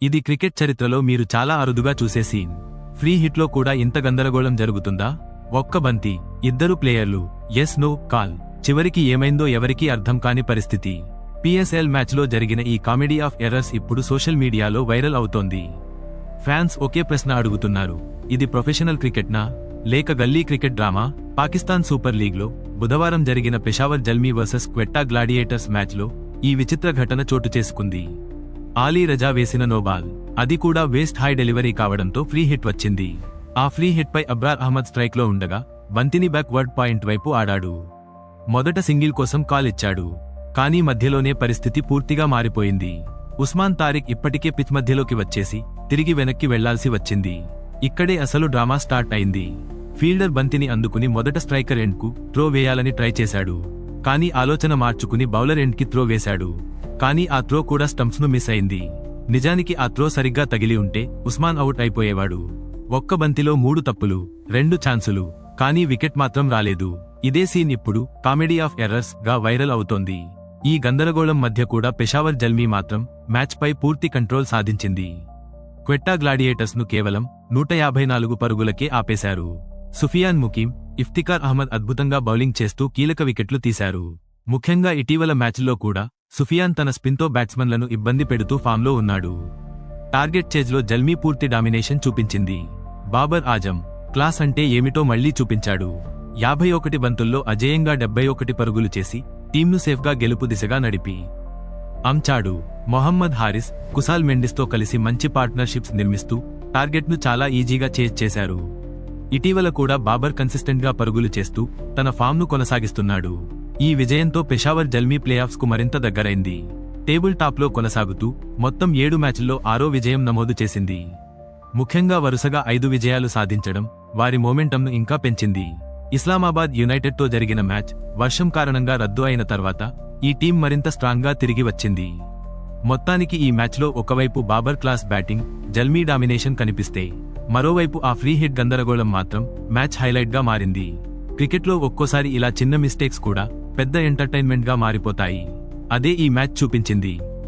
ఇది క్రికెట్ చరిత్రలో మీరు చాలా అరుదుగా చూసే సీన్. ఫ్రీ హిట్లో కూడా ఇంత గందరగోళం జరుగుతుందా? ఒక్క బంతి, ఇద్దరు ప్లేయర్లు, ఎస్ నో కాల్. చివరికి ఏమైందో ఎవరికీ అర్థం కాని పరిస్థితి. పిఎస్ఎల్ మ్యాచ్లో జరిగిన ఈ కామెడీ ఆఫ్ ఎర్రర్స్ ఇప్పుడు సోషల్ మీడియాలో వైరల్ అవుతోంది. ఫ్యాన్స్ ఒకే ప్రశ్న అడుగుతున్నారు, ఇది ప్రొఫెషనల్ క్రికెట్నా లేక గల్లీ క్రికెట్ డ్రామా? పాకిస్తాన్ సూపర్ లీగ్లో బుధవారం జరిగిన పెషావర్ జల్మీ వర్సెస్ క్వెట్టా గ్లాడియేటర్స్ మ్యాచ్లో ఈ విచిత్ర ఘటన చోటు చేసుకుంది. ఆలీ రజా వేసిన నోబాల్, అది కూడా వేస్ట్ హై డెలివరీ కావడంతో ఫ్రీ హిట్ వచ్చింది. ఆ ఫ్రీ హిట్ పై అబ్రార్ అహ్మద్ స్ట్రైక్లో ఉండగా బంతిని బ్యాక్వర్డ్ పాయింట్ వైపు ఆడాడు. మొదట సింగిల్ కోసం కాల్ ఇచ్చాడు, కానీ మధ్యలోనే పరిస్థితి పూర్తిగా మారిపోయింది. ఉస్మాన్ తారిక్ ఇప్పటికే పిచ్ మధ్యలోకి వచ్చేసి తిరిగి వెనక్కి వెళ్లాల్సి వచ్చింది. ఇక్కడే అసలు డ్రామా స్టార్ట్ అయింది. ఫీల్డర్ బంతిని అందుకుని మొదట స్ట్రైకర్ ఎండ్కు త్రో వేయాలని ట్రై చేశాడు, కానీ ఆలోచన మార్చుకుని బౌలర్ ఎండ్కి త్రో వేశాడు. కానీ ఆ త్రో కూడా స్టంప్స్ను మిస్ అయింది. నిజానికి ఆ త్రో సరిగ్గా తగిలి ఉంటే ఉస్మాన్ అవుట్ అయిపోయేవాడు. ఒక్క బంతిలో 3 తప్పులు, 2 ఛాన్సులు, కానీ వికెట్ మాత్రం రాలేదు. ఇదే సీన్ ఇప్పుడు కామెడీ ఆఫ్ ఎర్రర్స్ గా వైరల్ అవుతోంది. ఈ గందరగోళం మధ్య కూడా పెషావర్ జల్మీ మాత్రం మ్యాచ్ పై పూర్తి కంట్రోల్ సాధించింది. క్వెట్టా గ్లాడియేటర్స్ ను కేవలం 154 పరుగులకే ఆపేశారు. సుఫియాన్ ముకీమ్, ఇఫ్తికార్ అహ్మద్ అద్భుతంగా బౌలింగ్ చేస్తూ కీలక వికెట్లు తీశారు. ముఖ్యంగా ఇటీవల మ్యాచ్లో కూడా సుఫియాన్ తన స్పిన్తో బ్యాట్స్మన్లను ఇబ్బంది పెడుతూ ఫామ్లో ఉన్నాడు. టార్గెట్ చేజ్లో జల్మీ పూర్తి డామినేషన్ చూపించింది. బాబర్ ఆజం క్లాస్ అంటే ఏమిటో మళ్లీ చూపించాడు. 51 బంతుల్లో అజేయంగా 71 పరుగులు చేసి టీంను సేఫ్గా గెలుపు దిశగా నడిపి అంచాడు. మొహమ్మద్ హారిస్, కుసాల్ మెండిస్తో కలిసి మంచి పార్ట్నర్షిప్స్ నిర్మిస్తూ టార్గెట్ను చాలా ఈజీగా చేజ్ చేశారు. ఇటీవల కూడా బాబర్ కన్సిస్టెంట్గా పరుగులు చేస్తూ తన ఫామ్ను కొనసాగిస్తున్నాడు. ఈ విజయంతో పెషావర్ జల్మీ ప్లేఆఫ్స్ కు మరింత దగ్గరైంది. టేబుల్ టాప్లో కొనసాగుతూ మొత్తం 7 మ్యాచ్ల్లో 6వ విజయం నమోదు చేసింది. ముఖ్యంగా వరుసగా 5 విజయాలు సాధించడం వారి మొమెంటంను ఇంకా పెంచింది. ఇస్లామాబాద్ యునైటెడ్తో జరిగిన మ్యాచ్ వర్షం కారణంగా రద్దు అయిన తర్వాత ఈ టీం మరింత స్ట్రాంగ్గా తిరిగి వచ్చింది. మొత్తానికి ఈ మ్యాచ్లో ఒకవైపు Babar class batting, Zalmi domination కనిపిస్తే మరోవైపు ఆ ఫ్రీ హిట్ గందరగోళం మాత్రం మ్యాచ్ హైలైట్గా మారింది. క్రికెట్లో ఒక్కోసారి ఇలా చిన్న మిస్టేక్స్ కూడా పెద్ద ఎంటర్టైన్మెంట్గా మారిపోతాయి. అదే ఈ మ్యాచ్ చూపించింది.